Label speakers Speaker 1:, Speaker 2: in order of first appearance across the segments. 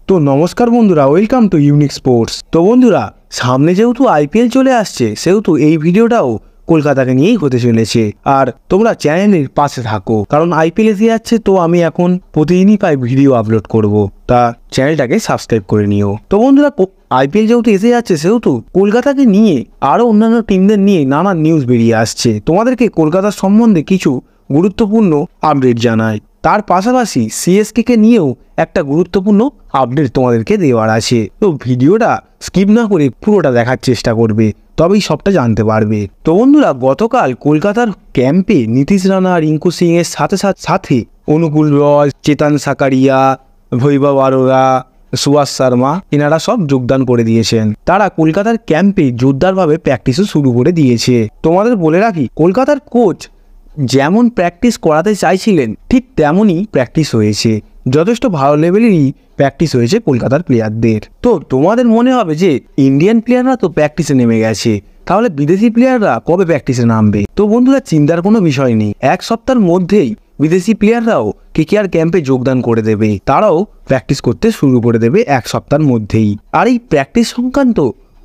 Speaker 1: তো নমস্কার বন্ধুরা, ওয়েলকাম টু ইউনিক স্পোর্টস। তো বন্ধুরা, সামনে যেহেতু আইপিএল চলে আসছে, সেহেতু এই ভিডিওটাও কলকাতাকে নিয়েই হতে চলেছে। আর তোমরা চ্যানেলের পাশে থাকো, কারণ আইপিএল এসে যাচ্ছে। তো আমি এখন প্রতিদিনই প্রায় ভিডিও আপলোড করব, তা চ্যানেলটাকে সাবস্ক্রাইব করে নিও। তো বন্ধুরা, আইপিএল যেহেতু এসে যাচ্ছে, সেহেতু কলকাতাকে নিয়ে আরও অন্যান্য টিমদের নিয়ে নানা নিউজ বেরিয়ে আসছে। তোমাদেরকে কলকাতার সম্বন্ধে কিছু গুরুত্বপূর্ণ আপডেট জানাই। তার পাশাপাশি সিএসকে নিয়েও একটা গুরুত্বপূর্ণ আপডেট তোমাদেরকে দেওয়ার আছে। তো ভিডিওটা স্কিপ না করে পুরোটা দেখার চেষ্টা করবে, তবেই সবটা জানতে পারবে। তো বন্ধুরা, গতকাল কলকাতার ক্যাম্পে নীতিশ রানা, রিঙ্কু সিং এর সাথে অনুকূল রয়, চেতন সাকারিয়া, বৈভব আরোরা, সুভাষ শর্মা এনারা সব যোগদান করে দিয়েছেন। তারা কলকাতার ক্যাম্পে জোরদারভাবে প্র্যাকটিসও শুরু করে দিয়েছে। তোমাদের বলে রাখি, কলকাতার কোচ যেমন প্র্যাকটিস করাতে চাইছিলেন ঠিক তেমনই প্র্যাকটিস হয়েছে। যথেষ্ট ভালো লেভেলেরই প্র্যাকটিস হয়েছে কলকাতার প্লেয়ারদের। তো তোমাদের মনে হবে যে ইন্ডিয়ান প্লেয়াররা তো প্র্যাকটিসে নেমে গেছে, তাহলে বিদেশি প্লেয়াররা কবে প্র্যাকটিসে নামবে? তো বন্ধুরা, চিন্তার কোনো বিষয় নেই। এক সপ্তাহের মধ্যেই বিদেশি প্লেয়াররাও কেকেআর ক্যাম্পে যোগদান করে দেবে। তারাও প্র্যাকটিস করতে শুরু করে দেবে এক সপ্তাহের মধ্যেই। আর এই প্র্যাকটিস সংক্রান্ত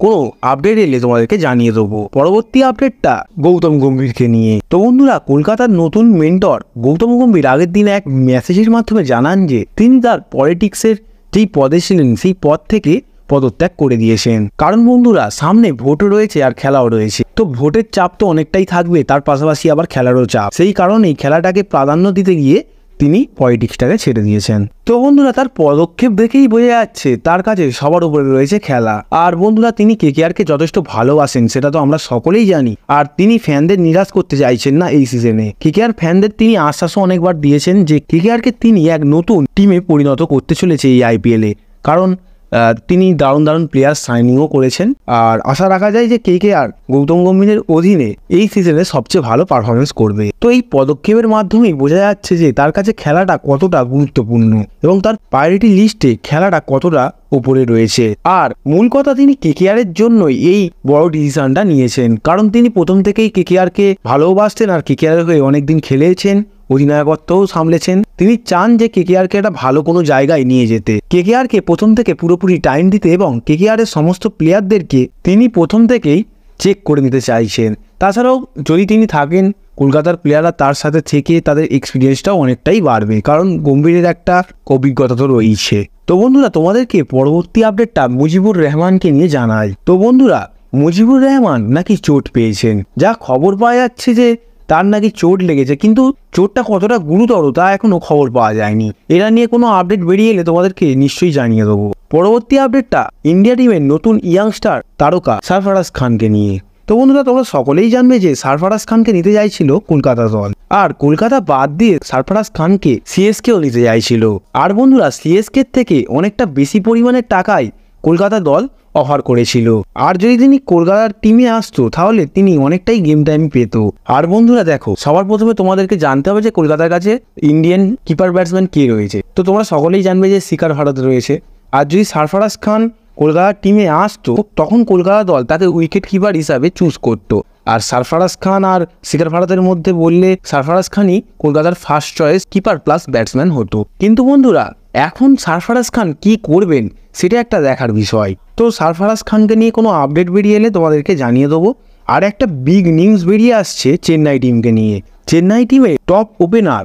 Speaker 1: কোনো আপডেট এলে তোমাদেরকে জানিয়ে দেবো। পরবর্তী আপডেটটা গৌতম গম্ভীরকে নিয়ে। তো বন্ধুরা, কলকাতার নতুন মেন্টর গৌতম গম্ভীর আগের দিন এক মেসেজের মাধ্যমে জানান যে তিনি তার পলিটিক্সের যেই পদে ছিলেন সেই পদ থেকে পদত্যাগ করে দিয়েছেন। কারণ বন্ধুরা, সামনে ভোটও রয়েছে আর খেলাও রয়েছে। তো ভোটের চাপ তো অনেকটাই থাকবে, তার পাশাপাশি আবার খেলারও চাপ। সেই কারণেই খেলাটাকে প্রাধান্য দিতে গিয়ে তিনি পলিটিক্সটাকে ছেড়ে দিয়েছেন। তো বন্ধুরা, তার পদক্ষেপ দেখেই বোঝা যাচ্ছে তার কাছে সবার উপরে রয়েছে খেলা। আর বন্ধুরা, তিনি কেকেআরকে যথেষ্ট ভালোবাসেন, সেটা তো আমরা সকলেই জানি। আর তিনি ফ্যানদের নিরাশ করতে চাইছেন না এই সিজনে। কেকেআর ফ্যানদের তিনি আশ্বাসও অনেকবার দিয়েছেন যে কেকেআরকে তিনি এক নতুন টিমে পরিণত করতে চলেছে এই আইপিএলে। কারণ তিনি দারুণ দারুণ প্লেয়ার সাইনিংও করেছেন। আর আশা রাখা যায় যে কেকেআর গৌতম গম্ভীরের অধীনে এই সিজনে সবচেয়ে ভালো পারফরমেন্স করবে। তো এই পদক্ষেপের মাধ্যমেই বোঝা যাচ্ছে যে তার কাছে খেলাটা কতটা গুরুত্বপূর্ণ এবং তার প্রায়োরিটি লিস্টে খেলাটা কতটা উপরে রয়েছে। আর মূল কথা, তিনি কেকেআরের জন্যই এই বড় ডিসিশনটা নিয়েছেন। কারণ তিনি প্রথম থেকেই কেকেআরকে ভালোবাসতেন আর কেকেআরের হয়ে অনেকদিন খেলেছেন, অধিনায়কত্বও সামলেছেন। তিনি চান যে কেকেআরকে একটা ভালো কোনো জায়গায় নিয়ে যেতে, কেকেআরকে প্রথম থেকে পুরোপুরি টাইম দিতে এবং কেকেআরের সমস্ত প্লেয়ারদেরকে তিনি প্রথম থেকেই চেক করে নিতে চাইছেন। তাছাড়াও যদি তিনি থাকেন, কলকাতার প্লেয়াররা তার সাথে থেকে তাদের এক্সপিরিয়েন্সটাও অনেকটাই বাড়বে, কারণ গম্ভীরের একটা অভিজ্ঞতা তো রয়েছে। তো বন্ধুরা, তোমাদেরকে পরবর্তী আপডেটটা মুজিবুর রহমানকে নিয়ে জানাই। তো বন্ধুরা, মুজিবুর রহমান নাকি চোট পেয়েছেন। যা খবর পাওয়া যাচ্ছে যে তার নাকি চোট লেগেছে, কিন্তু চোটটা কতটা গুরুতর তা এখনো খবর পাওয়া যায়নি। এরা নিয়ে কোনো আপডেট বেরিয়ে এলে তোমাদেরকে নিশ্চয়ই জানিয়ে দেবো। পরবর্তী আপডেটটা ইন্ডিয়া টিমের নতুন ইয়াংস্টার তারকা সরফরাজ খানকে নিয়ে। তো বন্ধুরা, তোমরা সকলেই জানবে যে সরফরাজ খানকে নিতে চাইছিল কলকাতা দল, আর কলকাতা বাদ দিয়ে সরফরাজ খানকে সিএসকেও নিতে চাইছিল। আর বন্ধুরা, সিএসকে থেকে অনেকটা বেশি পরিমাণের টাকায় কলকাতা দল অফার করেছিল। আর যদি তিনি কলকাতার টিমে আসতো তাহলে তিনি অনেকটাই গেম টাইম পেত। আর বন্ধুরা দেখো, সবার প্রথমে তোমাদেরকে জানতে হবে যে কলকাতার কাছে ইন্ডিয়ান কিপার ব্যাটসম্যান কে রয়েছে। তো তোমরা সকলেই জানবে যে শিকার ভারত রয়েছে। আর যদি সরফরাজ খান কলকাতার টিমে আসতো, তখন কলকাতা দল তাকে উইকেট কিপার হিসাবে চুজ করতো। আর সরফরাজ খান আর শিকার ভারতের মধ্যে বললে সরফরাজ খানই কলকাতার first choice keeper plus batsman হতো। কিন্তু বন্ধুরা, এখন সরফরাজ খান কি করবেন সেটা একটা দেখার বিষয়। তো সরফরাজ খানকে নিয়ে কোনো আপডেট বেরিয়ে এলে তোমাদেরকে জানিয়ে দেবো। আর একটা বিগ নিউজ বেরিয়ে আসছে চেন্নাই টিমকে নিয়ে। চেন্নাই টিমে টপ ওপেনার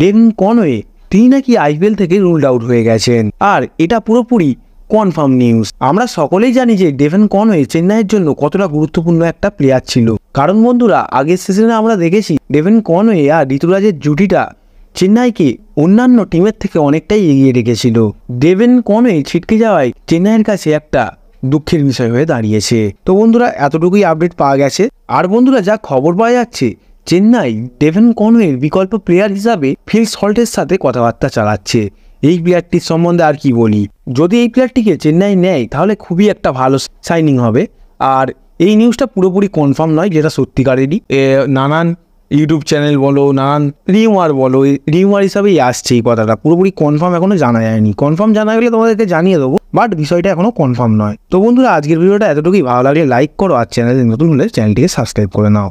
Speaker 1: ডেভিন কনওয়ে তিনি নাকি আইপিএল থেকে রুলড আউট হয়ে গেছেন। আর এটা পুরোপুরি কনফার্ম নিউজ। আমরা সকলেই জানি যে ডেভিন কনওয়ে চেন্নাইয়ের জন্য কতটা গুরুত্বপূর্ণ একটা প্লেয়ার ছিল। কারণ বন্ধুরা, আগের সিজনে আমরা দেখেছি ডেভিন কনওয়ে আর ঋতুরাজের জুটিটা চেন্নাইকে অন্যান্য টিমের থেকে অনেকটাই এগিয়ে রেখেছিল। ডেভিন কনওয়ে ছিটকে যাওয়ায় চেন্নাইয়ের কাছে একটা দুঃখের বিষয় হয়ে দাঁড়িয়েছে। তো বন্ধুরা, এতটুকুই আপডেট পাওয়া গেছে। আর বন্ধুরা, যা খবর পাওয়া যাচ্ছে, চেন্নাই ডেভিন কনওয়ের বিকল্প প্লেয়ার হিসাবে ফিল সল্টের সাথে কথাবার্তা চালাচ্ছে। এই প্লেয়ারটির সম্বন্ধে আর কি বলি, যদি এই প্লেয়ারটিকে চেন্নাই নেয় তাহলে খুবই একটা ভালো সাইনিং হবে। আর এই নিউজটা পুরোপুরি কনফার্ম নয়, যেটা সত্যিকারেরই নানান ইউটিউব চ্যানেল বলো, নানান রিউমার হিসাবেই আসছে। এই কথাটা পুরোপুরি কনফার্ম এখনো জানা যায়নি। কনফার্ম জানা গেলে তোমাদেরকে জানিয়ে দেবো, বাট বিষয়টা এখনো কনফার্ম নয়। তো বন্ধুরা, আজকের ভিডিওটা এতটুকুই। ভালো লাগলে লাইক করো, আর চ্যানেলে নতুন হলে চ্যানেলটিকে সাবস্ক্রাইব করে নাও।